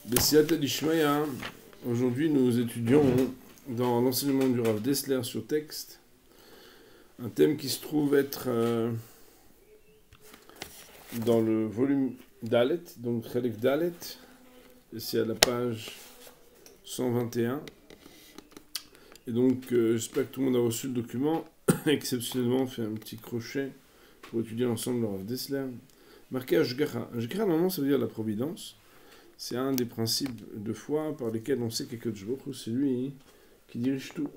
Bessiata Dishmaya, aujourd'hui nous étudions dans l'enseignement du Rav Dessler sur texte un thème qui se trouve être dans le volume Dalet, donc Chalek Dalet, et c'est à la page 121. Et donc j'espère que tout le monde a reçu le document, exceptionnellement on fait un petit crochet pour étudier ensemble le Rav Dessler. Marqué Ashgacha. Ashgacha, normalement ça veut dire la providence. C'est un des principes de foi par lesquels on sait qu'Akadosh Baruch Hu, c'est lui qui dirige tout.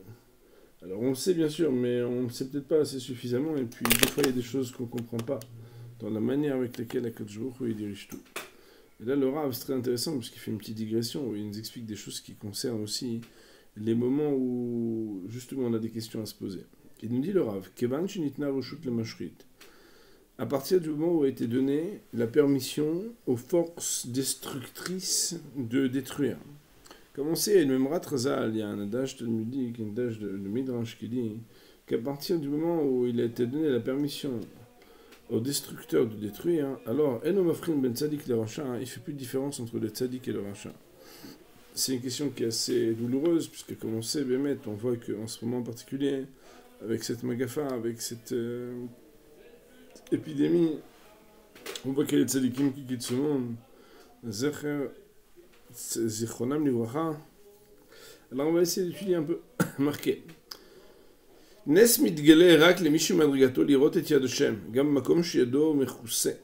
Alors on le sait bien sûr, mais on ne sait peut-être pas assez suffisamment, et puis des fois il y a des choses qu'on ne comprend pas dans la manière avec laquelle Akadosh Baruch Hu, il dirige tout. Et là le Rav, c'est très intéressant parce qu'il fait une petite digression où il nous explique des choses qui concernent aussi les moments où justement on a des questions à se poser. Il nous dit le Rav, Kevan shenitna reshut lemashrit. À partir du moment où a été donnée la permission aux forces destructrices de détruire. Comme on sait, le Memrat Razal, il y a un adage talmudique, un adage de Midrash qui dit qu'à partir du moment où il a été donné la permission aux destructeurs de détruire, alors Enomafrin ben Tzadik le Racha, il ne fait plus de différence entre le Tzadik et le Racha. C'est une question qui est assez douloureuse, puisque comme on sait, Bémet, on voit qu'en ce moment en particulier, avec cette Magafa, avec cette épidémie, on voit qu'il y a les tzadikim qui quittent ce monde. Zecher, Zichronam Livracha. Alors on va essayer d'étudier un peu marqué. Nes mitgele rak lemishi madrigato lirot et yad Hashem, gam makom sheyado mechoussé.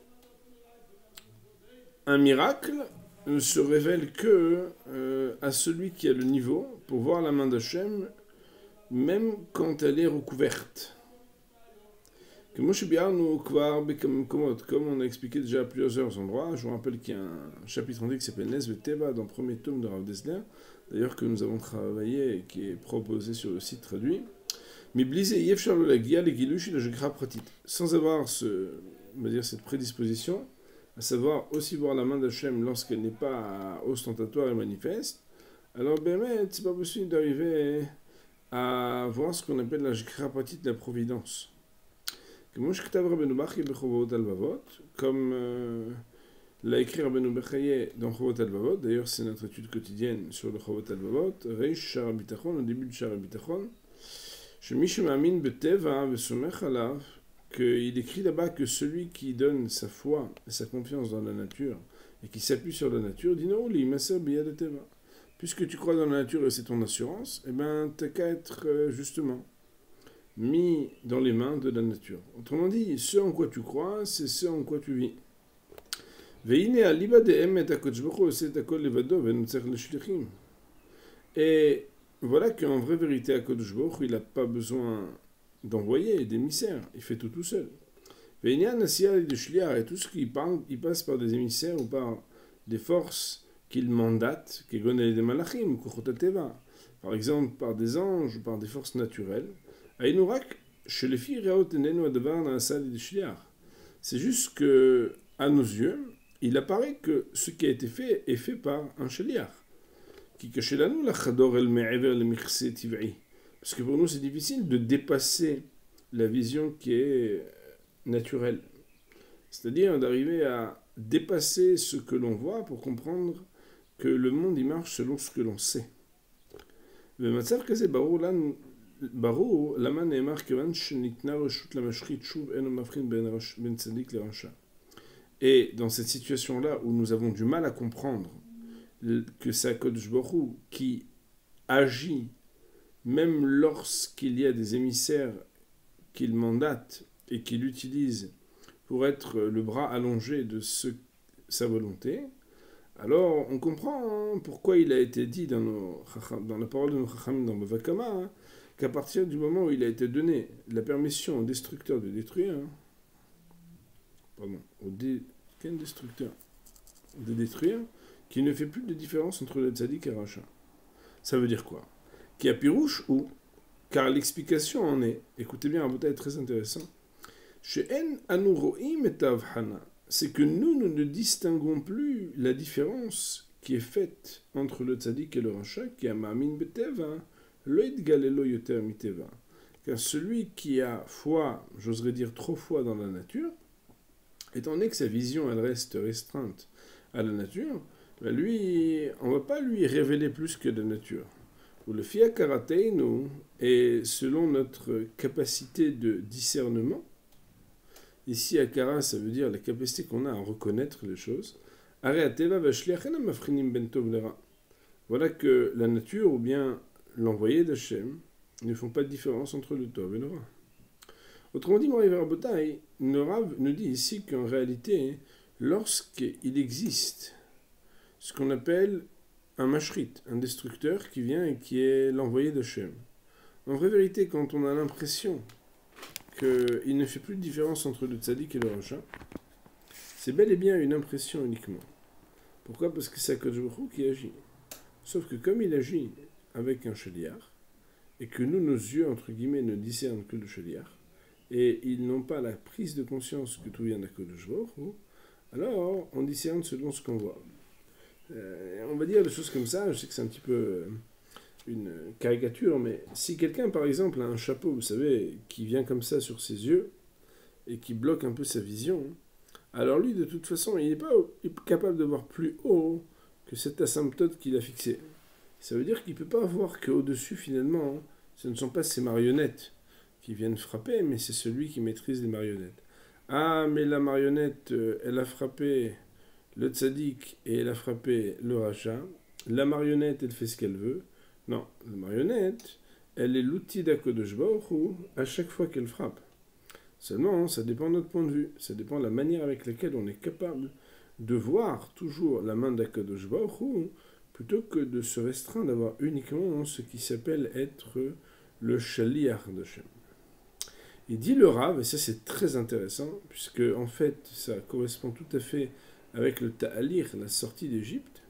Un miracle ne se révèle que à celui qui a le niveau pour voir la main d'Hashem, même quand elle est recouverte. Comme on a expliqué déjà à plusieurs endroits, je vous rappelle qu'il y a un chapitre entier qui s'appelle Nes Teva dans le premier tome de Rav Dessler, d'ailleurs que nous avons travaillé et qui est proposé sur le site traduit. Mais sans avoir cette prédisposition, à savoir aussi voir la main d'Hachem lorsqu'elle n'est pas ostentatoire et manifeste, alors c'est pas possible d'arriver à voir ce qu'on appelle la Jekra Pratit, la providence. Comme l'a écrit Rabbeinu Bechaye dans Chovot Halvavot, d'ailleurs c'est notre étude quotidienne sur le Chovot Halvavot, Reish Shar HaBitachon, au début de Shar HaBitachon, qu'il écrit là-bas que celui qui donne sa foi et sa confiance dans la nature et qui s'appuie sur la nature, dit non, puisque tu crois dans la nature et c'est ton assurance, eh ben t'as qu'à être justement mis dans les mains de la nature. Autrement dit, ce en quoi tu crois, c'est ce en quoi tu vis. Et voilà qu'en vraie vérité, Akadosh Baruch Hu, il n'a pas besoin d'envoyer d'émissaires, il fait tout seul. Et tout ce qu'il parle, il passe par des émissaires ou par des forces qu'il mandate, par exemple par des anges ou par des forces naturelles. C'est juste que, à nos yeux, il apparaît que ce qui a été fait est fait par un shliach. Parce que pour nous, c'est difficile de dépasser la vision qui est naturelle. C'est-à-dire d'arriver à dépasser ce que l'on voit pour comprendre que le monde y marche selon ce que l'on sait. Et dans cette situation-là où nous avons du mal à comprendre que c'est Akadosh Baruch Hu qui agit même lorsqu'il y a des émissaires qu'il mandate et qu'il utilise pour être le bras allongé de sa volonté, alors on comprend pourquoi il a été dit dans la parole de nos Chachamim dans Bavakama, qu'à partir du moment où il a été donné la permission au destructeur de détruire, quel destructeur de détruire, qu'il ne fait plus de différence entre le tzaddik et le racha. Ça veut dire quoi? Qui a pirouche ou? Car l'explication en est, écoutez bien, un est très intéressant, c'est que nous ne distinguons plus la différence qui est faite entre le tzaddik et le racha, qui a ma'amin beteva, loïdgalelo yoter miteva. Car celui qui a foi, j'oserais dire trop foi dans la nature, étant donné que sa vision elle reste restreinte à la nature, Ben lui, on ne va pas lui révéler plus que de nature. Ou le fiakarateinu, et selon notre capacité de discernement, ici akara ça veut dire la capacité qu'on a à reconnaître les choses, areateva vashliachena mafrinim ben tov lera. Voilà que la nature ou bien l'envoyé d'Hachem ne font pas de différence entre le tov et le ra. Autrement dit, Moraï Rabotai, le Rav nous dit ici qu'en réalité, lorsqu'il existe ce qu'on appelle un mashrit, un destructeur qui vient et qui est l'envoyé d'Hachem. En vraie vérité, quand on a l'impression qu'il ne fait plus de différence entre le tzaddik et le rachat, c'est bel et bien une impression uniquement. Pourquoi ? Parce que c'est Akadosh Baruch Hu qui agit. Sauf que comme il agit avec un shaliach, et que nous, nos yeux, entre guillemets, ne discernent que le shaliach, et ils n'ont pas la prise de conscience que tout vient d'Akadosh Baruch Hu, alors on discerne selon ce qu'on voit. On va dire des choses comme ça, je sais que c'est un petit peu une caricature, mais si quelqu'un, par exemple, a un chapeau, vous savez, qui vient comme ça sur ses yeux, et qui bloque un peu sa vision, alors lui, de toute façon, il n'est pas capable de voir plus haut que cette asymptote qu'il a fixée. Ça veut dire qu'il ne peut pas voir qu'au-dessus, finalement, ce ne sont pas ces marionnettes qui viennent frapper, mais c'est celui qui maîtrise les marionnettes. Ah, mais la marionnette, elle a frappé le tzaddik et elle a frappé le rachat. La marionnette, elle fait ce qu'elle veut. Non, la marionnette, elle est l'outil d'Akadosh Baruch Hu à chaque fois qu'elle frappe. Seulement, ça dépend de notre point de vue. Ça dépend de la manière avec laquelle on est capable de voir toujours la main d'Akadosh Baruch Hu plutôt que de se restreindre d'avoir uniquement ce qui s'appelle être le shaliach d'Hachem. Il dit le Rav, et ça c'est très intéressant, puisque en fait ça correspond tout à fait avec le Ta'alir, la sortie d'Égypte.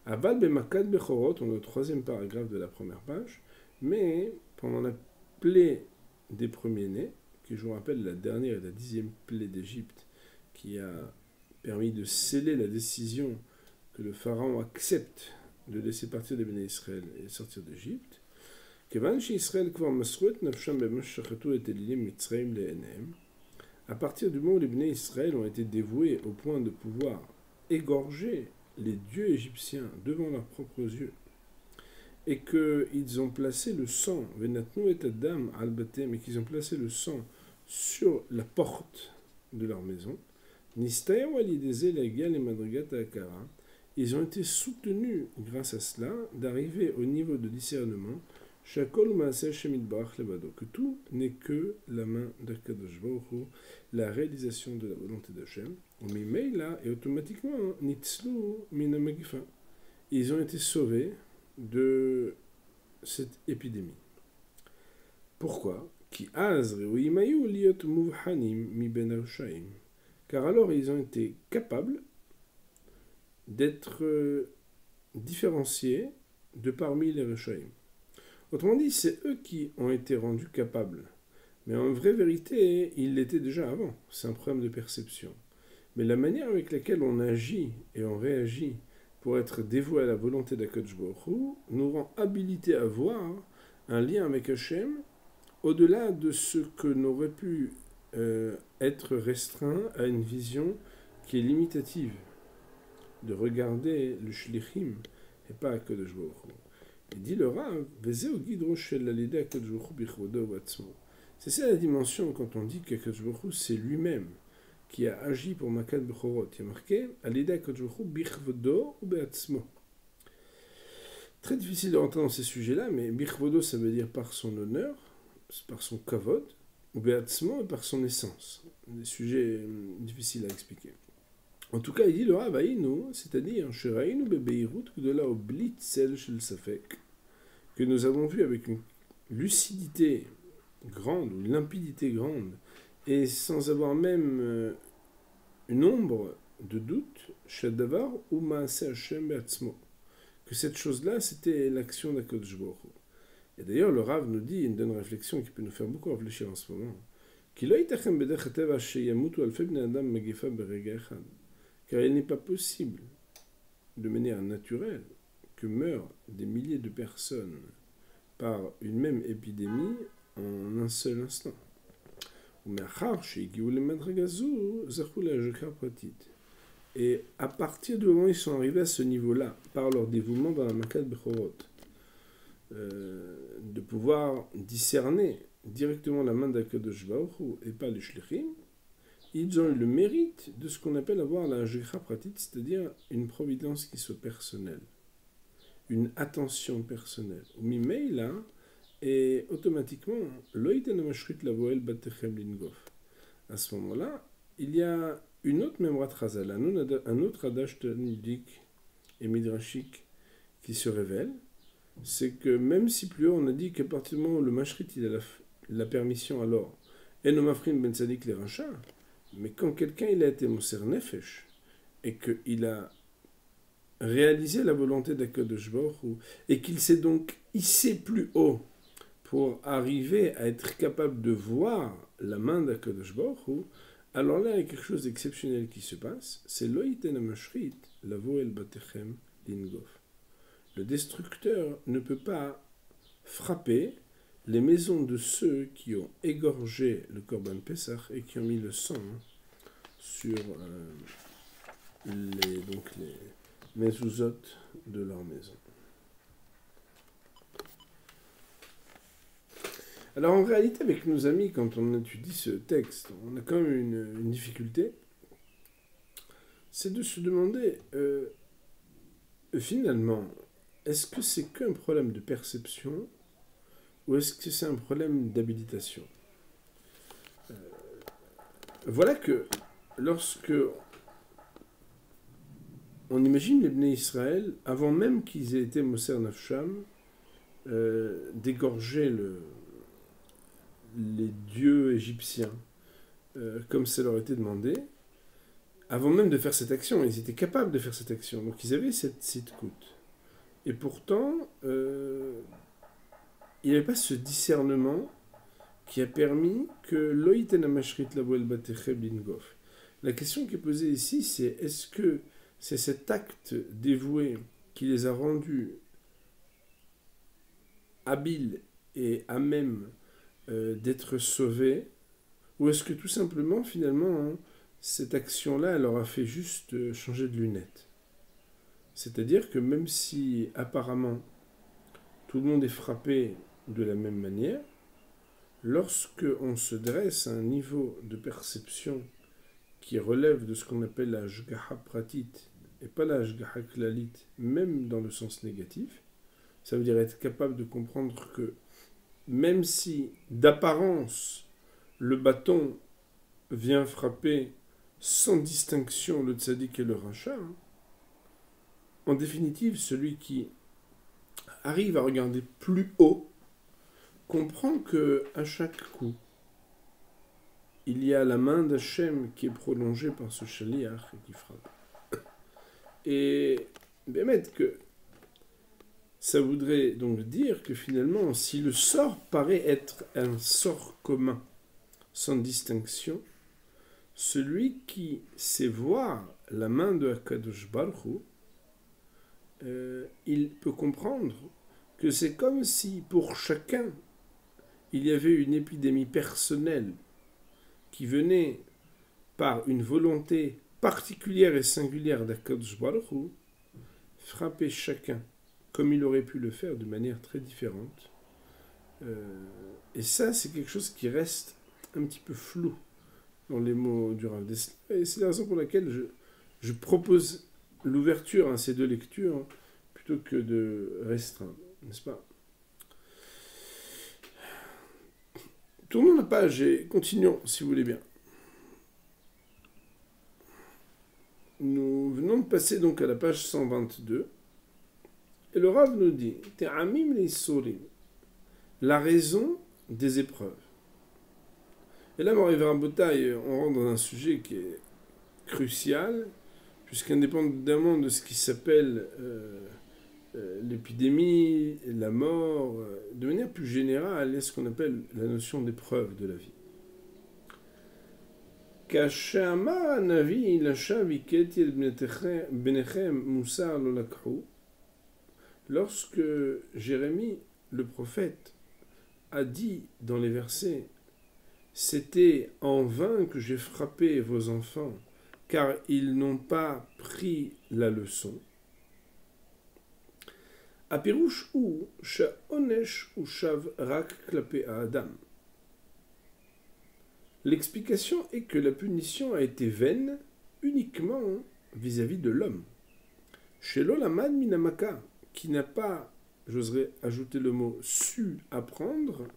Avad bemakad bechorot, on est au 3e paragraphe de la première page, mais pendant la plaie des premiers-nés, qui je vous rappelle la dernière et la 10e plaie d'Égypte, qui a permis de sceller la décision que le pharaon accepte de laisser partir les béné Israël et sortir d'Égypte, à partir du moment où les béné Israël ont été dévoués au point de pouvoir égorger les dieux égyptiens devant leurs propres yeux, et qu'ils ont placé le sang, mais qu'ils ont placé le sang sur la porte de leur maison, ils ont été soutenus grâce à cela d'arriver au niveau de discernement que tout n'est que la main d'Akadosh Baruch Hu, la réalisation de la volonté d'Hachem, et automatiquement ils ont été sauvés de cette épidémie. Pourquoi ? Car alors ils ont été capables d'être différenciés de parmi les Reshaïm. Autrement dit, c'est eux qui ont été rendus capables. Mais en vraie vérité, ils l'étaient déjà avant. C'est un problème de perception. Mais la manière avec laquelle on agit et on réagit pour être dévoué à la volonté d'Akadosh Baruch Hu nous rend habilités à voir un lien avec Hachem au-delà de ce que n'aurait pu être restreint à une vision qui est limitative, de regarder le shlichim et pas Akadosh Baruch Hu. Il dit le Rav, c'est ça la dimension quand on dit qu'Akadosh Baruch Hu c'est lui-même qui a agi pour Makad Bechorot. Il y a marqué Alida Akadosh Baruch Hu bichvodo ou beatzmo. Très difficile de rentrer dans ces sujets-là, mais bichvodo ça veut dire par son honneur, par son kavod, ou beatzmo par son essence. Des sujets difficiles à expliquer. En tout cas, il dit le Rav Aïnou, c'est-à-dire Sheraïnou bebeirut gdola oblit sel shel safek, que nous avons vu avec une lucidité grande, une limpidité grande, et sans avoir même une ombre de doute, Shadavar ou Maaseh Hashem be'atzmo, que cette chose-là, c'était l'action d'Akadosh Baruch Hu. Et d'ailleurs, le Rav nous dit, il nous donne une réflexion qui peut nous faire beaucoup réfléchir en ce moment, qu'il a itachem bedech hateva sheyamutu alfei bnei adam megifa berega echad, car il n'est pas possible, de manière naturelle, que meurent des milliers de personnes par une même épidémie en un seul instant. Et à partir du moment où ils sont arrivés à ce niveau-là, par leur dévouement dans la Makat Bechorot, de pouvoir discerner directement la main d'Akadosh Baruch Hu et pas les shlichim, ils ont eu le mérite de ce qu'on appelle avoir la Jekha Pratit, c'est-à-dire une providence qui soit personnelle, une attention personnelle. Mimeila, et automatiquement, Loïten Mashrit Lavoel Batechem Lingof. À ce moment-là, il y a une autre Memrat Chazal, un autre adage talmudique et midrashique qui se révèle, c'est que même si plus haut on a dit qu'à partir du moment où le Mashrit il a la permission alors, Enomafrim Ben Tzadik les rachats, mais quand quelqu'un il a été Moser Nefesh et qu'il a réalisé la volonté d'Akadosh Baruch Hu et qu'il s'est donc hissé plus haut pour arriver à être capable de voir la main d'Akadosh Baruch Hu, alors là, il y a quelque chose d'exceptionnel qui se passe, c'est Loïten Amashrit, la Voel Batechem Lingof. Le destructeur ne peut pas frapper les maisons de ceux qui ont égorgé le Korban Pessah et qui ont mis le sang sur les mezuzot de leur maison. Alors en réalité, avec nos amis, quand on étudie ce texte, on a quand même une difficulté. C'est de se demander, finalement, est-ce que c'est qu'un problème de perception ou est-ce que c'est un problème d'habilitation ? Voilà que lorsque on imagine les Bnei Israël, avant même qu'ils aient été Moser Nafsham, d'égorger les dieux égyptiens, comme ça leur était demandé, avant même de faire cette action, ils étaient capables de faire cette action. Donc ils avaient cette sitkut. Et pourtant, il n'y avait pas ce discernement qui a permis que Loïten Amashrit Lavoel Batechem Lingof. La question qui est posée ici, c'est est-ce que c'est cet acte dévoué qui les a rendus habiles et à même d'être sauvés, ou est-ce que tout simplement, finalement, cette action-là, elle leur a fait juste changer de lunettes ? C'est-à-dire que même si, apparemment, tout le monde est frappé de la même manière, lorsque on se dresse à un niveau de perception qui relève de ce qu'on appelle la Hashgaha Pratit, et pas la Hashgaha Klalit, même dans le sens négatif, ça veut dire être capable de comprendre que même si, d'apparence, le bâton vient frapper sans distinction le tzaddik et le rachat, en définitive, celui qui arrive à regarder plus haut comprend que à chaque coup, il y a la main d'Hachem qui est prolongée par ce shaliach et qui frappe. Et bien que ça voudrait donc dire que finalement, si le sort paraît être un sort commun, sans distinction, celui qui sait voir la main de Akadosh Baruch Hu, il peut comprendre que c'est comme si pour chacun, il y avait une épidémie personnelle qui venait par une volonté particulière et singulière d'Akadosh Baruch Hu, frapper chacun comme il aurait pu le faire de manière très différente. Et ça, c'est quelque chose qui reste un petit peu flou dans les mots du Rav Dessler. Et c'est la raison pour laquelle je propose l'ouverture à ces deux lectures plutôt que de restreindre, n'est-ce pas ? Tournons la page et continuons, si vous voulez bien. Nous venons de passer donc à la page 122. Et le Rav nous dit, Te'amim le'issorim, la raison des épreuves. Et là, Moray Rabotai, on rentre dans un sujet qui est crucial, puisqu'indépendamment de ce qui s'appelle l'épidémie, la mort, de manière plus générale, il y a ce qu'on appelle la notion d'épreuve de la vie. Kashama navi lasha viket yel benechem musar lo lakhu. Lorsque Jérémie, le prophète, a dit dans les versets « C'était en vain que j'ai frappé vos enfants, car ils n'ont pas pris la leçon. Apirouche ou sha'onesh ou shav rak klape adam. L'explication est que la punition a été vaine uniquement vis-à-vis de l'homme. Chez l'olamad minamaka, qui n'a pas, j'oserais ajouter le mot, su apprendre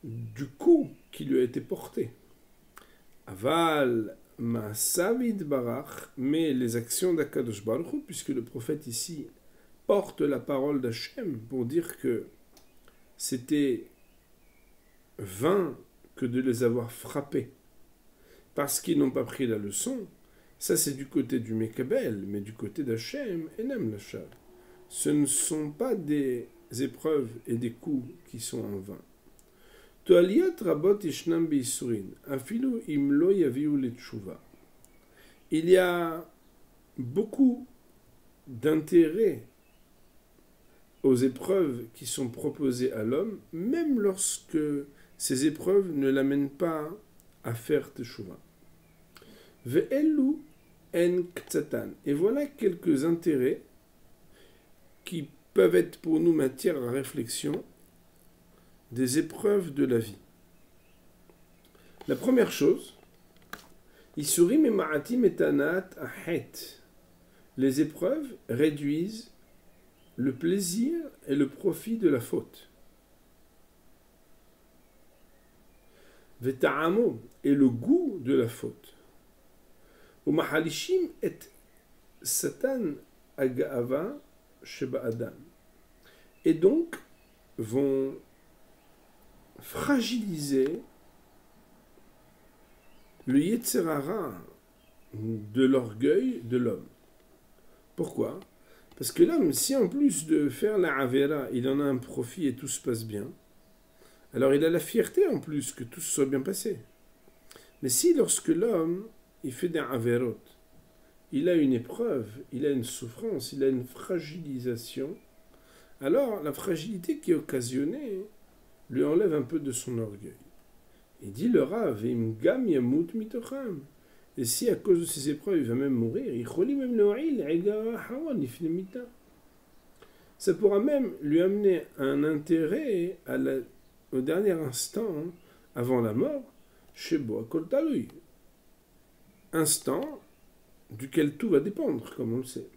du coup qui lui a été porté. Aval ma savid barach, mais les actions d'Akadosh Baruch Hu, puisque le prophète ici porte la parole d'Hachem pour dire que c'était vain que de les avoir frappés parce qu'ils n'ont pas pris la leçon. Ça c'est du côté du Mekabel, mais du côté d'Hachem, Enem Lachal. Ce ne sont pas des épreuves et des coups qui sont en vain. Toaliat rabot ishnam beisurin, afilu imlo yaviu letshuva. Il y a beaucoup d'intérêt aux épreuves qui sont proposées à l'homme, même lorsque ces épreuves ne l'amènent pas à faire teshuva. Ve'elu en ktsatan. Et voilà quelques intérêts qui peuvent être pour nous matière à réflexion des épreuves de la vie. La première chose, Isurim et Ma'atim et Tanat Ahet. Les épreuves réduisent le plaisir et le profit de la faute. Veta'amo et le goût de la faute. Umahalishim et Satan Aga'ava Sheba Adam. Et donc vont fragiliser le Yetzer Hara de l'orgueil de l'homme. Pourquoi ? Parce que l'homme, si en plus de faire la Avera, il en a un profit et tout se passe bien, alors il a la fierté en plus que tout se soit bien passé. Mais si lorsque l'homme, il fait des Averot, il a une épreuve, il a une souffrance, il a une fragilisation, alors la fragilité qui est occasionnée lui enlève un peu de son orgueil. Il dit le Rav, Im gam yamut mitocham. Et si à cause de ces épreuves il va même mourir, ça pourra même lui amener un intérêt au dernier instant, avant la mort, chez Boakol Talui. Instant duquel tout va dépendre, comme on le sait.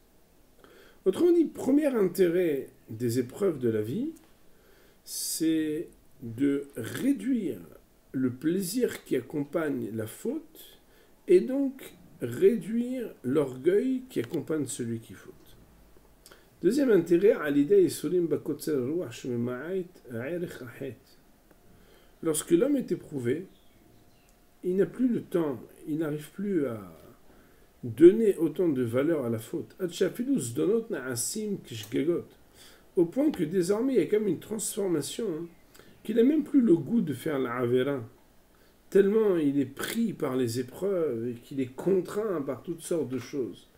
Autrement dit, premier intérêt des épreuves de la vie, c'est de réduire le plaisir qui accompagne la faute et donc réduire l'orgueil qui accompagne celui qui faute. Deuxième intérêt, lorsque l'homme est éprouvé, il n'a plus le temps, il n'arrive plus à donner autant de valeur à la faute. Au point que désormais il y a comme une transformation, qu'il n'a même plus le goût de faire la Avera. Tellement il est pris par les épreuves et qu'il est contraint par toutes sortes de choses.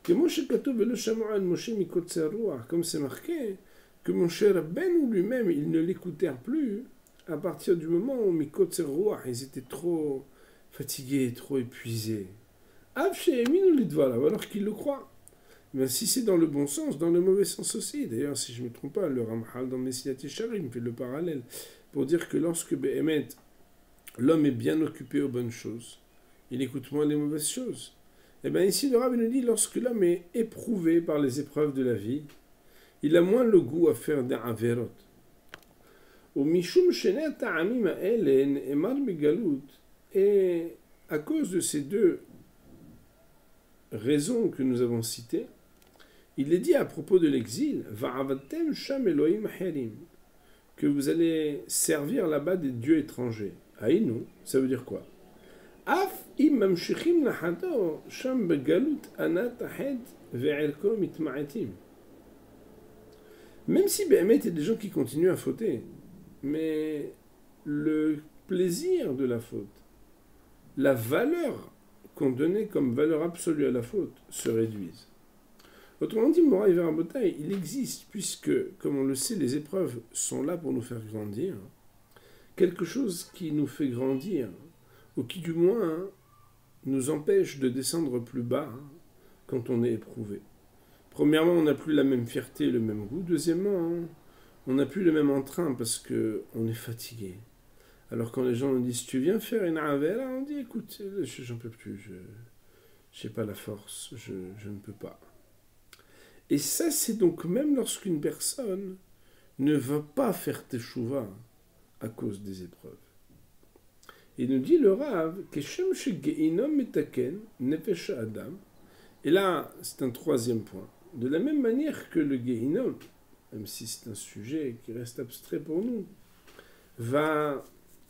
Que Moshe Katov et le Shamoran Moshe Mikotzeruah, comme c'est marqué, que Moshe Rabbeinu lui-même, ils ne l'écoutèrent plus à partir du moment où Mikotzeruah, ils étaient trop fatigués, trop épuisés. Alors qu'ils le croient. Mais si c'est dans le bon sens, dans le mauvais sens aussi. D'ailleurs, si je ne me trompe pas, le Ramchal dans Messilat Yesharim fait le parallèle pour dire que lorsque Behemet, l'homme est bien occupé aux bonnes choses, il écoute moins les mauvaises choses. Et bien ici, le Rav nous dit, lorsque l'homme est éprouvé par les épreuves de la vie, il a moins le goût à faire des averot. Et à cause de ces deux raisons que nous avons citées, il est dit à propos de l'exil, que vous allez servir là-bas des dieux étrangers. Aïnou, ça veut dire quoi? Même si Béhémet est des gens qui continuent à fauter, mais le plaisir de la faute, la valeur qu'on donnait comme valeur absolue à la faute, se réduisent. Autrement dit, Moraï Verabotaï, il existe, puisque, comme on le sait, les épreuves sont là pour nous faire grandir, quelque chose qui nous fait grandir, ou qui du moins nous empêche de descendre plus bas quand on est éprouvé. Premièrement, on n'a plus la même fierté et le même goût. Deuxièmement, on n'a plus le même entrain parce qu'on est fatigué. Alors quand les gens nous disent tu viens faire une avera, on dit écoute, j'en peux plus, je n'ai pas la force, je ne peux pas. Et ça, c'est donc même lorsqu'une personne ne va pas faire teshuva à cause des épreuves. Il nous dit le Rav, Keshem Shegeinom Metaken Nefesh Adam. Et là, c'est un troisième point. De la même manière que le Gehinom, même si c'est un sujet qui reste abstrait pour nous, va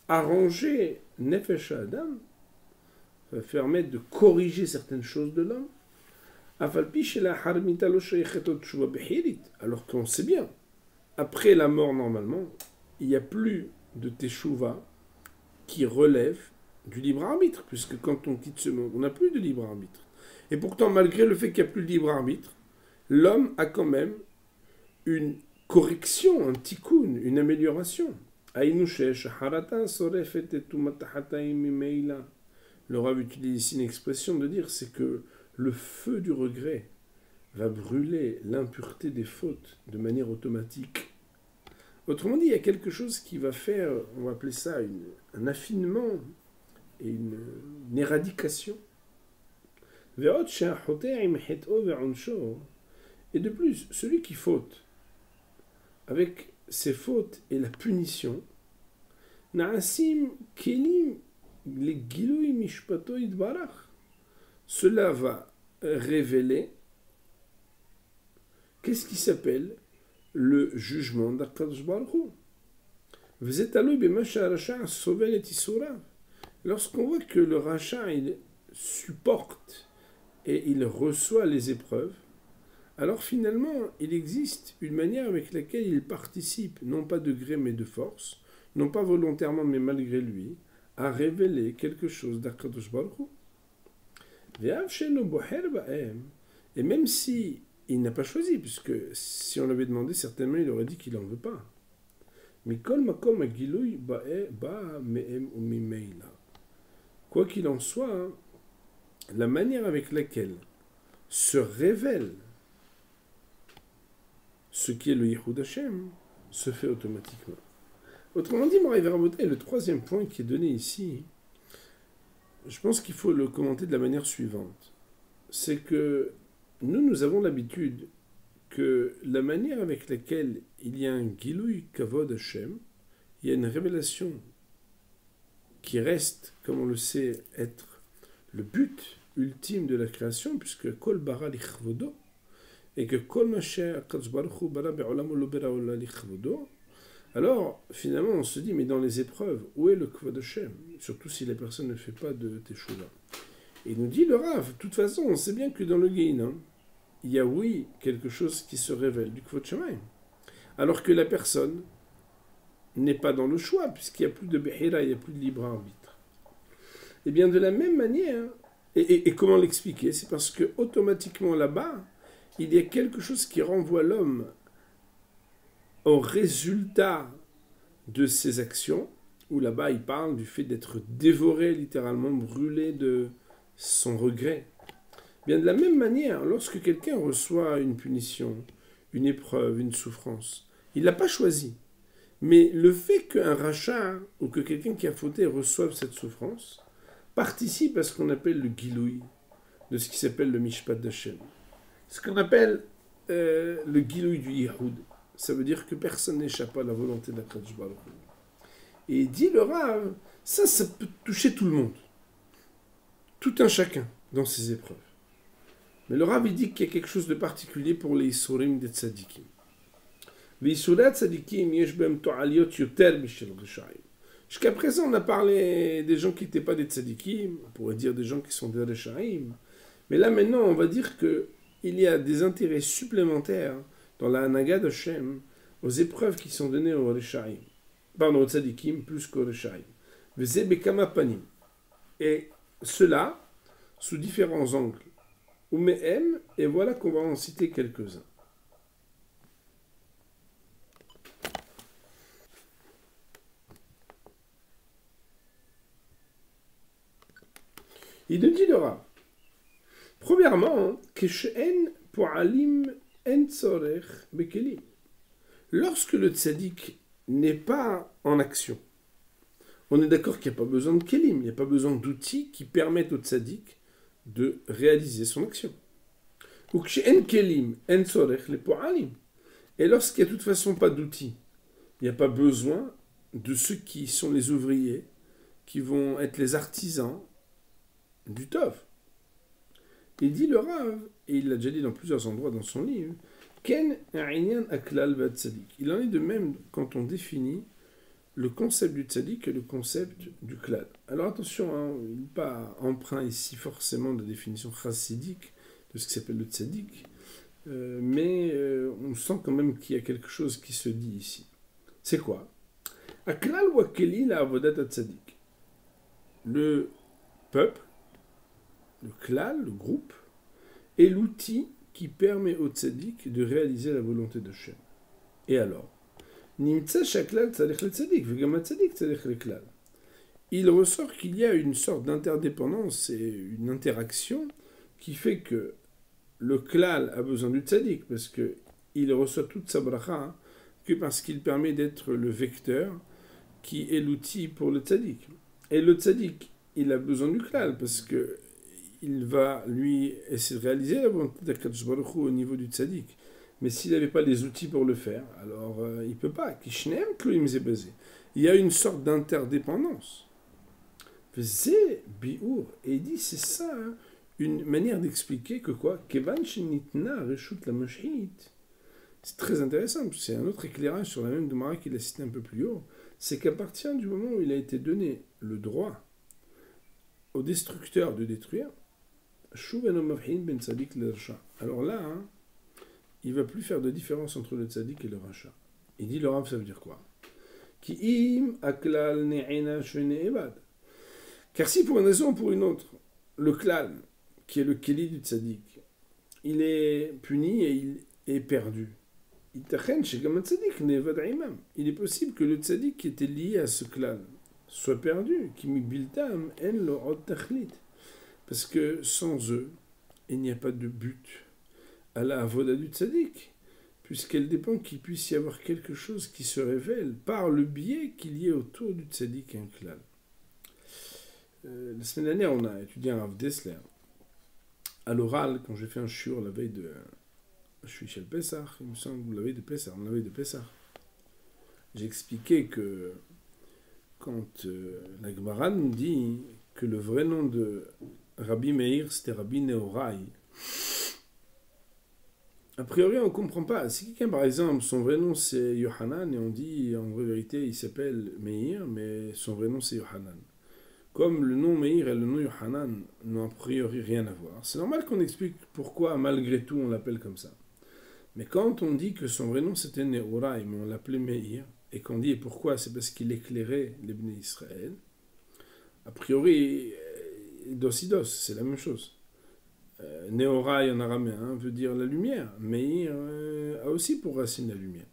arranger Nefesh Adam, va permettre de corriger certaines choses de l'homme, alors qu'on sait bien, après la mort normalement, il n'y a plus de teshuva qui relève du libre arbitre, puisque quand on quitte ce monde, on n'a plus de libre arbitre. Et pourtant, malgré le fait qu'il n'y a plus de libre arbitre, l'homme a quand même une correction, un tikkun, une amélioration. Le Rav utilise ici une expression de dire, c'est que le feu du regret va brûler l'impureté des fautes de manière automatique. Autrement dit, il y a quelque chose qui va faire, on va appeler ça un affinement et une éradication. Et de plus, celui qui faute, avec ses fautes et la punition, cela va révéler qu'est-ce qui s'appelle le jugement d'Akadosh Baruch Hu. Lorsqu'on voit que le rachat il supporte et il reçoit les épreuves, alors finalement il existe une manière avec laquelle il participe, non pas de gré mais de force, non pas volontairement mais malgré lui, à révéler quelque chose d'Akadosh Baruch Hu. Et même si il n'a pas choisi, puisque si on l'avait demandé, certainement il aurait dit qu'il n'en veut pas. Mais quoi qu'il en soit, la manière avec laquelle se révèle ce qui est le Yichud Hashem se fait automatiquement. Autrement dit, Moraï Verabotay, le troisième point qui est donné ici, je pense qu'il faut le commenter de la manière suivante. C'est que nous avons l'habitude que la manière avec laquelle il y a un Gilouï Kavod Hashem, il y a une révélation qui reste, comme on le sait, être le but ultime de la création, puisque Kol bara lichvodo, et que Kol masher akadosh baruch hu bara be'olamo lo bera ola lichvodo. Alors, finalement, on se dit, mais dans les épreuves, où est le Kvod Hashem? Surtout si la personne ne fait pas de Teshuvah. Et il nous dit le Rav, de toute façon, on sait bien que dans le Gehinnom, il y a, oui, quelque chose qui se révèle du Kvod Shamayim. Alors que la personne n'est pas dans le choix, puisqu'il n'y a plus de Behira, il n'y a plus de libre arbitre. Et bien, de la même manière, et comment l'expliquer? C'est parce que automatiquement là-bas, il y a quelque chose qui renvoie l'homme au résultat de ses actions, où là-bas il parle du fait d'être dévoré, littéralement brûlé de son regret. Bien de la même manière, lorsque quelqu'un reçoit une punition, une épreuve, une souffrance, il ne l'a pas choisi. Mais le fait qu'un rachat ou que quelqu'un qui a fauté reçoive cette souffrance participe à ce qu'on appelle le giloui, de ce qui s'appelle le mishpat d'Hashem. Ce qu'on appelle le giloui du Yihoud. Ça veut dire que personne n'échappe à la volonté d'Akadosh Baruch Hu. Et dit le Rav, ça peut toucher tout le monde. Tout un chacun dans ses épreuves. Mais le Rav, il dit qu'il y a quelque chose de particulier pour les Isurim des Tzadikim. Les Isurim des Tzadikim, yesh bem to'aliot yoter mishel reshaim. Jusqu'à présent, on a parlé des gens qui n'étaient pas des Tzadikim, on pourrait dire des gens qui sont des reshaim. Mais là, maintenant, on va dire qu'il y a des intérêts supplémentaires dans la Hanaga d'Hashem, aux épreuves qui sont données aux Reshaim, pardon, aux Tzadikim, plus qu'aux Reshaim. Veze bekama panim. Et cela, sous différents angles. Umehem, et voilà qu'on va en citer quelques-uns. Il nous dit le Rav. Premièrement, Keshen Po'alim En Tzorech Bekelim. Lorsque le tzaddik n'est pas en action, on est d'accord qu'il n'y a pas besoin de kelim, il n'y a pas besoin d'outils qui permettent au tzaddik de réaliser son action. Ou Keshen Kelim En Tzorech Le Po'alim. Et lorsqu'il n'y a de toute façon pas d'outils, il n'y a pas besoin de ceux qui sont les ouvriers, qui vont être les artisans du Tov. Il dit le Rav, et il l'a déjà dit dans plusieurs endroits dans son livre, Ken A'inyan Aklal va Tzadik. Il en est de même quand on définit le concept du Tzadik et le concept du Klal. Alors attention, hein, il n'est pas emprunt ici forcément de définition chassidique de ce qui s'appelle le Tzadik, mais on sent quand même qu'il y a quelque chose qui se dit ici. C'est quoi? Aklal wa Keli la avodat Tzadik. Le peuple, le klal, le groupe, est l'outil qui permet au tzaddik de réaliser la volonté de Shem. Et alors, Nimtza shaklal tzaddik le tzaddik, v'gam tzaddik tzaddik le klal. Il ressort qu'il y a une sorte d'interdépendance et une interaction qui fait que le klal a besoin du tzaddik, parce qu'il reçoit toute sa bracha, que parce qu'il permet d'être le vecteur qui est l'outil pour le tzaddik. Et le tzaddik, il a besoin du klal, parce que il va, lui, essayer de réaliser la volonté d'Akadosh Baruch Hu au niveau du tzaddik. Mais s'il n'avait pas les outils pour le faire, alors il ne peut pas. Il y a une sorte d'interdépendance. Et il dit, c'est ça, hein, une manière d'expliquer que quoi? C'est très intéressant, c'est un autre éclairage sur la même Gemara qu'il a cité un peu plus haut. C'est qu'à partir du moment où il a été donné le droit au destructeur de détruire, alors là, hein, il ne va plus faire de différence entre le tzaddik et le rachat. Il dit le Rav, ça veut dire quoi? Car si pour une raison ou pour une autre, le klal, qui est le keli du tzaddik, il est puni et il est perdu. Il est possible que le tzaddik qui était lié à ce klal soit perdu, parce que sans eux, il n'y a pas de but à la avoda du tzaddik, puisqu'elle dépend qu'il puisse y avoir quelque chose qui se révèle par le biais qu'il y ait autour du tzaddik un klal. La semaine dernière, on a étudié un Rav Dessler. À l'oral, quand j'ai fait un shiur la veille de... Je suis chez le Pessah, il me semble, la veille de Pessah. J'ai expliqué que quand la Gemara nous dit que le vrai nom de Rabbi Meir, c'était Rabbi Nehorai, a priori, on ne comprend pas. Si quelqu'un, par exemple, son vrai nom c'est Yohanan, et on dit en vraie vérité, il s'appelle Meir, mais son vrai nom c'est Yohanan. Comme le nom Meir et le nom Yohanan n'ont a priori rien à voir, c'est normal qu'on explique pourquoi, malgré tout, on l'appelle comme ça. Mais quand on dit que son vrai nom c'était Nehorai, mais on l'appelait Meir, et qu'on dit et pourquoi, c'est parce qu'il éclairait les Bnei Israël, a priori, dosidos, c'est la même chose. Nehorai en araméen veut dire la lumière, Meir a aussi pour racine la lumière.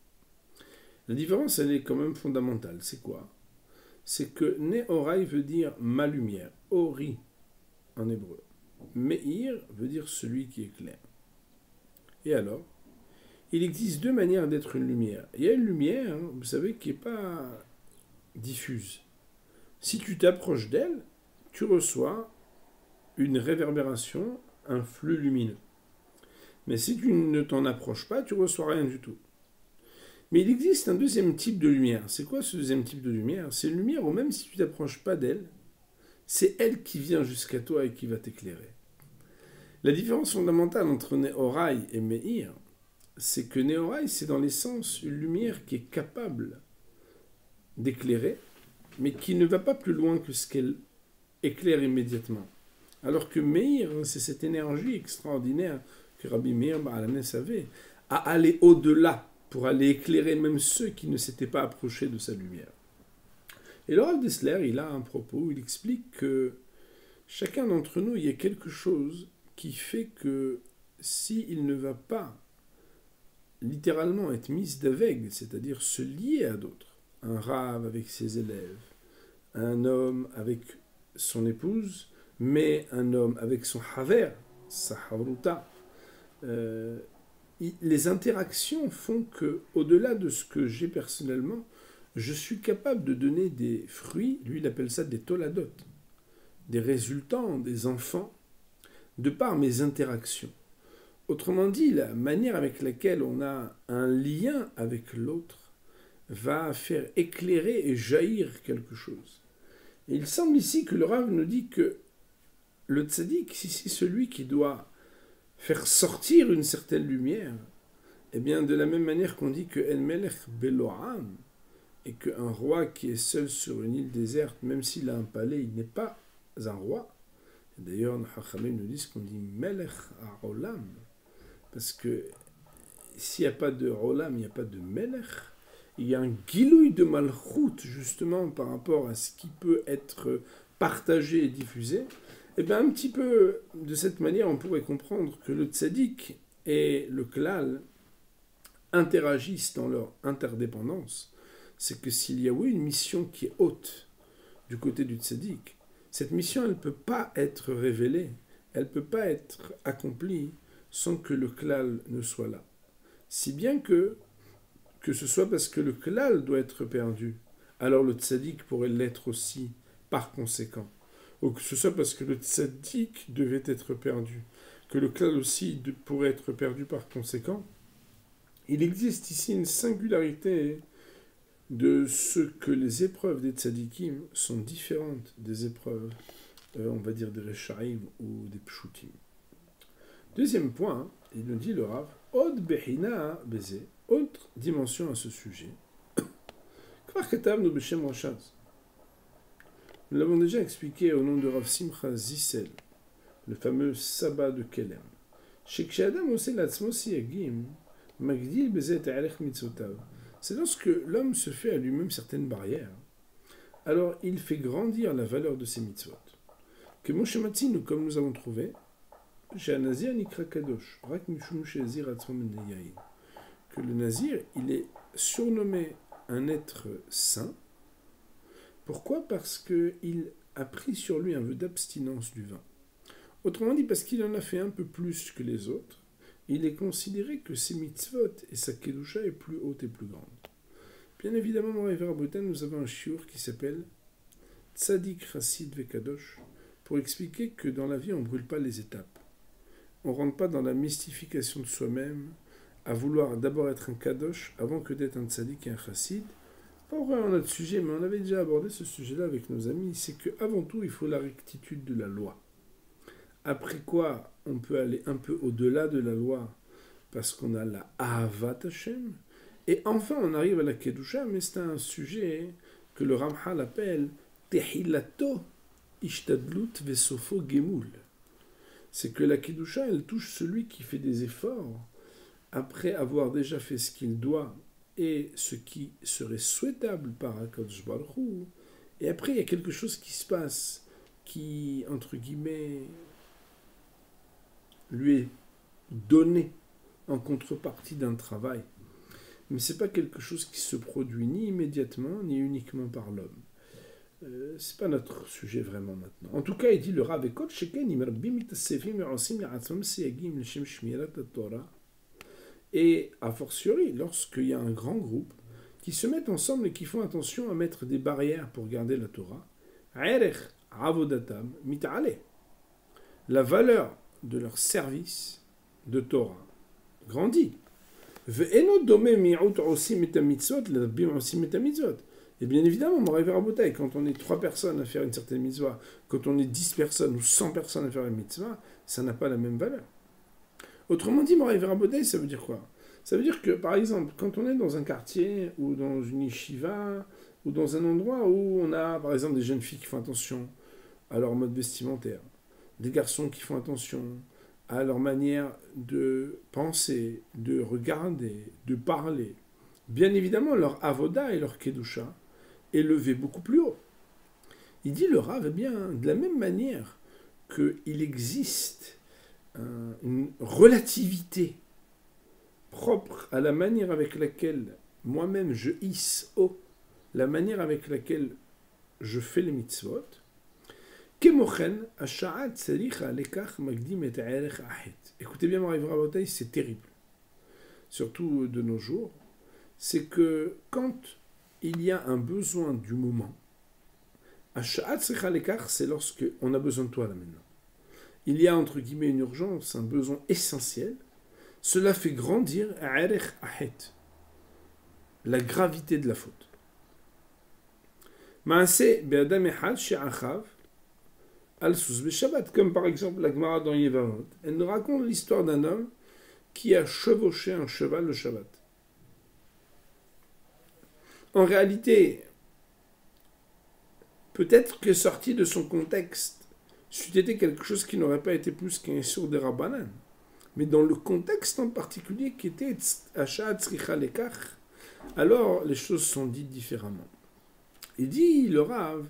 La différence, elle est quand même fondamentale. C'est quoi? C'est que Nehorai veut dire ma lumière, Ori en hébreu. Meir veut dire celui qui éclaire. Et alors, il existe deux manières d'être une lumière. Il y a une lumière, hein, vous savez, qui n'est pas diffuse. Si tu t'approches d'elle, tu reçois une réverbération, un flux lumineux. Mais si tu ne t'en approches pas, tu ne reçois rien du tout. Mais il existe un deuxième type de lumière. C'est quoi ce deuxième type de lumière? C'est une lumière où même si tu ne t'approches pas d'elle, c'est elle qui vient jusqu'à toi et qui va t'éclairer. La différence fondamentale entre Nehorai et Meir, c'est que Nehorai, c'est dans l'essence une lumière qui est capable d'éclairer, mais qui ne va pas plus loin que ce qu'elle éclaire immédiatement. Alors que Meir, c'est cette énergie extraordinaire que Rabbi Meir Ba'alanes avait, à aller au-delà, pour aller éclairer même ceux qui ne s'étaient pas approchés de sa lumière. Et le Rav Dessler, il a un propos où il explique que chacun d'entre nous, il y a quelque chose qui fait que s'il ne va pas littéralement être mis d'aveugle, c'est-à-dire se lier à d'autres, un rave avec ses élèves, un homme avec son épouse, mais un homme avec son haver, sa havruta, les interactions font que, au-delà de ce que j'ai personnellement, je suis capable de donner des fruits, lui il appelle ça des toladot, des résultants, des enfants, de par mes interactions. Autrement dit, la manière avec laquelle on a un lien avec l'autre va faire éclairer et jaillir quelque chose. Et il semble ici que le Rav nous dit que le tzaddik, si c'est celui qui doit faire sortir une certaine lumière, eh bien de la même manière qu'on dit que El Melech Beloam, et qu'un roi qui est seul sur une île déserte, même s'il a un palais, il n'est pas un roi. D'ailleurs, nos Chachamim nous disent qu'on dit Melech Olam, parce que s'il n'y a pas de Olam, il n'y a pas de Melech. Il y a un gilouï de malchout, justement, par rapport à ce qui peut être partagé et diffusé. Et bien, un petit peu de cette manière, on pourrait comprendre que le tzaddik et le klal interagissent dans leur interdépendance. C'est que s'il y a oui une mission qui est haute du côté du tzaddik, cette mission, elle ne peut pas être révélée, elle ne peut pas être accomplie sans que le klal ne soit là. Si bien que ce soit parce que le klal doit être perdu, alors le tzaddik pourrait l'être aussi par conséquent. Ou que ce soit parce que le tzaddik devait être perdu, que le klal aussi pourrait être perdu par conséquent. Il existe ici une singularité de ce que les épreuves des tzaddikim sont différentes des épreuves, on va dire, des rechaim ou des pshutim. Deuxième point, il nous dit le Rav, Od behina beze, autre dimension à ce sujet. Nous l'avons déjà expliqué au nom de Rav Simcha Zissel, le fameux sabbat de Kelem. C'est lorsque l'homme se fait à lui-même certaines barrières, alors il fait grandir la valeur de ses mitzvot. Que Moshe Matzinu, comme nous avons trouvé, que le nazir, il est surnommé un être saint. Pourquoi ? Parce qu'il a pris sur lui un vœu d'abstinence du vin. Autrement dit, parce qu'il en a fait un peu plus que les autres, il est considéré que ses mitzvot et sa kedusha est plus haute et plus grande. Bien évidemment, dans Rav Botan, nous avons un shiur qui s'appelle Tzadik Chassid Vekadosh, pour expliquer que dans la vie, on ne brûle pas les étapes. On ne rentre pas dans la mystification de soi-même, à vouloir d'abord être un kadosh avant que d'être un tzadik et un chassid. Pas vraiment notre sujet, mais on avait déjà abordé ce sujet-là avec nos amis, c'est qu'avant tout, il faut la rectitude de la loi. Après quoi, on peut aller un peu au-delà de la loi, parce qu'on a la Ahavat Hashem. Et enfin, on arrive à la Kedusha, mais c'est un sujet que le Ramchal appelle Tehilato Ishtadlut Vesofo Gemul. C'est que la Kedusha, elle touche celui qui fait des efforts après avoir déjà fait ce qu'il doit et ce qui serait souhaitable par HaKadosh Baruch Hu. Et après, il y a quelque chose qui se passe qui, entre guillemets, lui est donné en contrepartie d'un travail. Mais ce n'est pas quelque chose qui se produit ni immédiatement, ni uniquement par l'homme. Ce n'est pas notre sujet vraiment maintenant. En tout cas, il dit le Rav Ekot Sheken Imerbim Mitasefim Me'osim Ya'atzmam Seyagim L'Shem Shmirat Torah. Et a fortiori, lorsqu'il y a un grand groupe qui se mettent ensemble et qui font attention à mettre des barrières pour garder la Torah, Erech Avodatam Mit'ale. La valeur de leur service de Torah grandit. Ve'eno dome mi'ut osim et mitzvot, l'abim osim et mitzvot. Et bien évidemment, mon rêve rabotai, quand on est 3 personnes à faire une certaine mitzvah, quand on est 10 personnes ou 100 personnes à faire une mitzvah, ça n'a pas la même valeur. Autrement dit, mon rêve rabotai, ça veut dire quoi ? Ça veut dire que, par exemple, quand on est dans un quartier ou dans une yeshiva ou dans un endroit où on a, par exemple, des jeunes filles qui font attention à leur mode vestimentaire, des garçons qui font attention à leur manière de penser, de regarder, de parler, bien évidemment, leur avoda et leur kedusha élevé beaucoup plus haut. Il dit le Rav, eh bien, de la même manière qu'il existe une relativité propre à la manière avec laquelle moi-même je hisse haut, la manière avec laquelle je fais les mitzvot, Kemochen, Asha'at Tzarich Lekach Magdim et Erech Ahet. Écoutez bien, Moraï Rabotai, c'est terrible. Surtout de nos jours. C'est que quand il y a un besoin du moment, Asha'at Tzarich Lekach, c'est lorsque on a besoin de toi là maintenant. Il y a entre guillemets une urgence, un besoin essentiel. Cela fait grandir Erech Ahet, la gravité de la faute. Maaseh be'adam echad she'achav al-sus be'shabbat, comme par exemple la Gemara dans Yevamot. Elle nous raconte l'histoire d'un homme qui a chevauché un cheval le Shabbat. En réalité, peut-être que sorti de son contexte, c'eût été quelque chose qui n'aurait pas été plus qu'un sourd de Rabbanan. Mais dans le contexte en particulier qui était Asha Tzricha Lekach, alors les choses sont dites différemment. Il dit le Rav,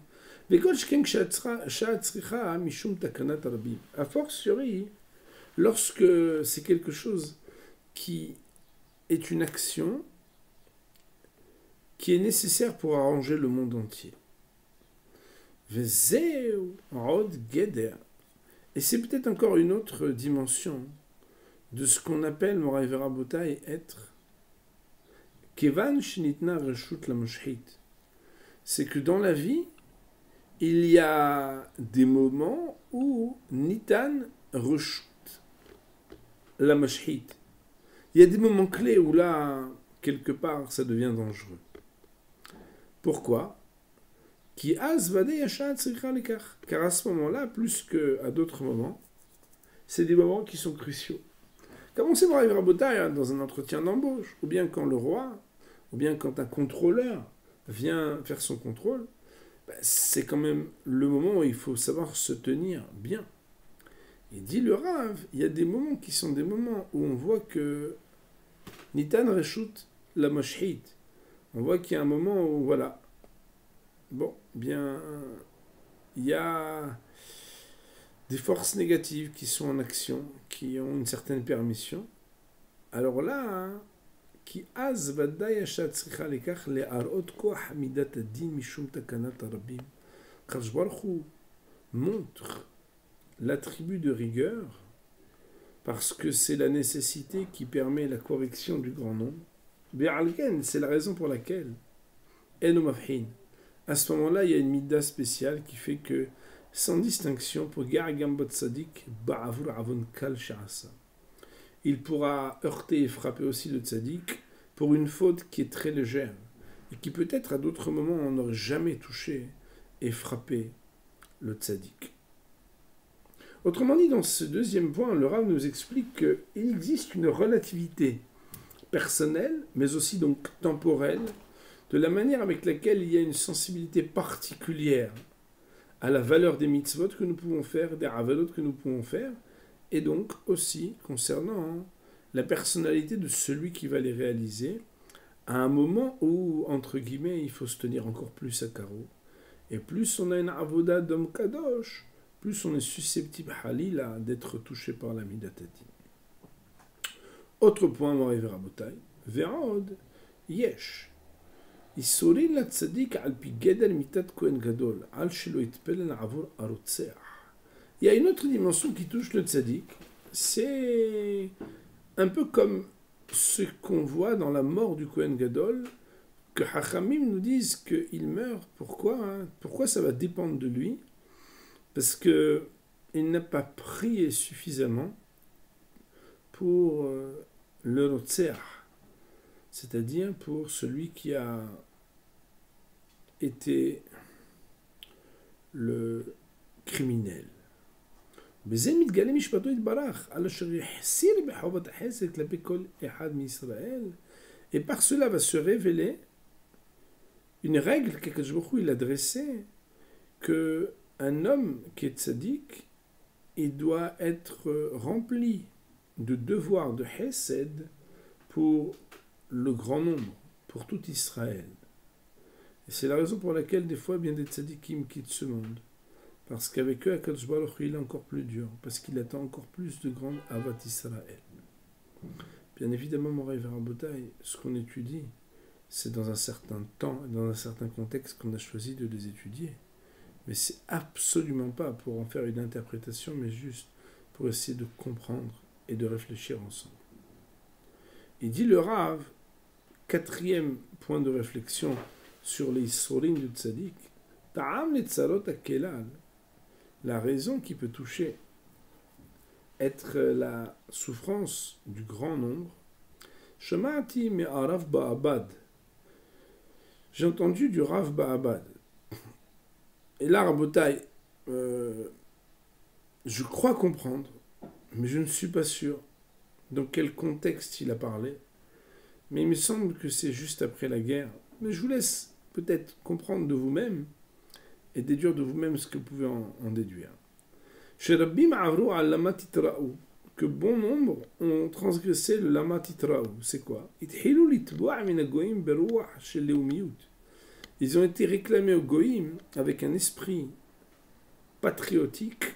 a fortiori, lorsque c'est quelque chose qui est une action qui est nécessaire pour arranger le monde entier. Et c'est peut-être encore une autre dimension de ce qu'on appelle, Moraï Verabotai, être Kevan Shinitna Reshut la Moshhit. C'est que dans la vie, il y a des moments où Nitan Reshut la Moshhit. Il y a des moments clés où là, quelque part, ça devient dangereux. Pourquoi ? Car à ce moment-là, plus qu'à d'autres moments, c'est des moments qui sont cruciaux. Commencez par arriver à Rabotai dans un entretien d'embauche, ou bien quand le roi, ou bien quand un contrôleur vient faire son contrôle, c'est quand même le moment où il faut savoir se tenir bien. Et dit le Rav, il y a des moments qui sont des moments où on voit que Nitan Reshut la Moshhit. On voit qu'il y a un moment où, voilà, bon, bien, il y a des forces négatives qui sont en action, qui ont une certaine permission. Alors là, qui az vadai ashat tzricha lekach le'arot koach midat adin mishum takanat rabim. Kadosh Baruch Hu montre l'attribut de rigueur parce que c'est la nécessité qui permet la correction du grand nombre. Be'alken, c'est la raison pour laquelle eno mafhin. À ce moment-là, il y a une midda spéciale qui fait que sans distinction pour Gargambot Tzadik, Ba'avur Avon Kal Sha'asa. Il pourra heurter et frapper aussi le Tzadik pour une faute qui est très légère et qui peut-être à d'autres moments on n'aurait jamais touché et frappé le Tzadik. Autrement dit, dans ce deuxième point, le Rav nous explique qu'il existe une relativité personnelle, mais aussi donc temporelle, de la manière avec laquelle il y a une sensibilité particulière à la valeur des mitzvot que nous pouvons faire, des avalot que nous pouvons faire, et donc aussi concernant la personnalité de celui qui va les réaliser, à un moment où, entre guillemets, il faut se tenir encore plus à carreau. Et plus on a une avoda d'homme kadosh, plus on est susceptible, halila, d'être touché par la midatati. Autre point, Moraï Verabotai, Verod, Yesh. Isurin la tzadik al pi gedel mitat kohen gadol, al shelo itpelen avur arotseach. Il y a une autre dimension qui touche le tzaddik, c'est un peu comme ce qu'on voit dans la mort du Kohen Gadol, que Hachamim nous disent qu'il meurt. Pourquoi ? Pourquoi ça va dépendre de lui ? Parce qu'il n'a pas prié suffisamment pour le Rotseach, c'est-à-dire pour celui qui a été le criminel. Et par cela va se révéler une règle qu'Akadosh Baruch Hu il a dressée, que un homme qui est tzaddik, il doit être rempli de devoirs de Hesed pour le grand nombre, pour tout Israël. Et c'est la raison pour laquelle des fois bien des tzaddikim quittent ce monde. Parce qu'avec eux, Akadosh Baruch Hu, il est encore plus dur, parce qu'il attend encore plus de grande Avat Israël. Bien évidemment, Moraï Verabotai, ce qu'on étudie, c'est dans un certain temps, dans un certain contexte qu'on a choisi de les étudier. Mais c'est absolument pas pour en faire une interprétation, mais juste pour essayer de comprendre et de réfléchir ensemble. Il dit le Rav, quatrième point de réflexion sur les Issorim du Tzadik, Ta'am le Tzarot Akelal, la raison qui peut toucher, être la souffrance du grand nombre. Shema'ati me Rav Ba'abad. J'ai entendu du Rav Ba'abad. Et là, Rabotai, je crois comprendre, mais je ne suis pas sûr dans quel contexte il a parlé. Mais il me semble que c'est juste après la guerre. Mais je vous laisse peut-être comprendre de vous-même et déduire de vous-même ce que vous pouvez en déduire. Chez Rabbi Ma'avru al-Lama Titra'u, que bon nombre ont transgressé le Lama Titra'u. C'est quoi? Ils ont été réclamés au Goïm avec un esprit patriotique,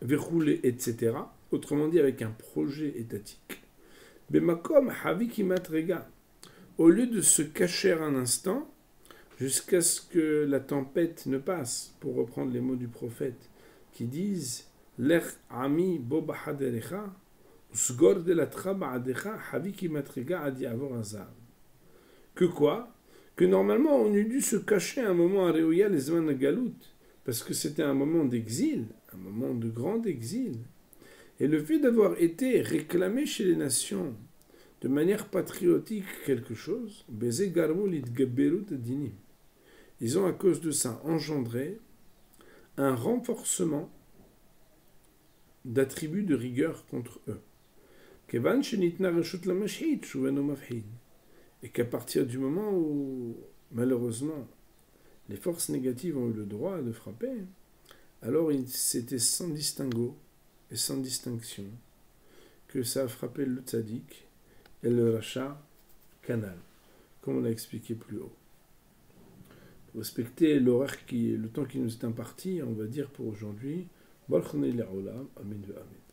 verroulé, etc. Autrement dit, avec un projet étatique. Bemakom havikimat rega. Au lieu de se cacher un instant, jusqu'à ce que la tempête ne passe, pour reprendre les mots du prophète, qui disent Lech ami bobahaderecha, usgor de la traba'adecha, havikimat rega adi avor azab. Que quoi? Que normalement on eût dû se cacher un moment à Réouya les Zman Galout, parce que c'était un moment d'exil, un moment de grand exil. Et le fait d'avoir été réclamé chez les nations de manière patriotique quelque chose, ils ont à cause de ça engendré un renforcement d'attributs de rigueur contre eux. Et qu'à partir du moment où, malheureusement, les forces négatives ont eu le droit de frapper, alors c'était sans distinguo et sans distinction que ça a frappé le tzaddik et le rachat canal, comme on l'a expliqué plus haut. Pour respecter l'horaire le temps qui nous est imparti, on va dire pour aujourd'hui, Baruch Olam, Amen ve Amen.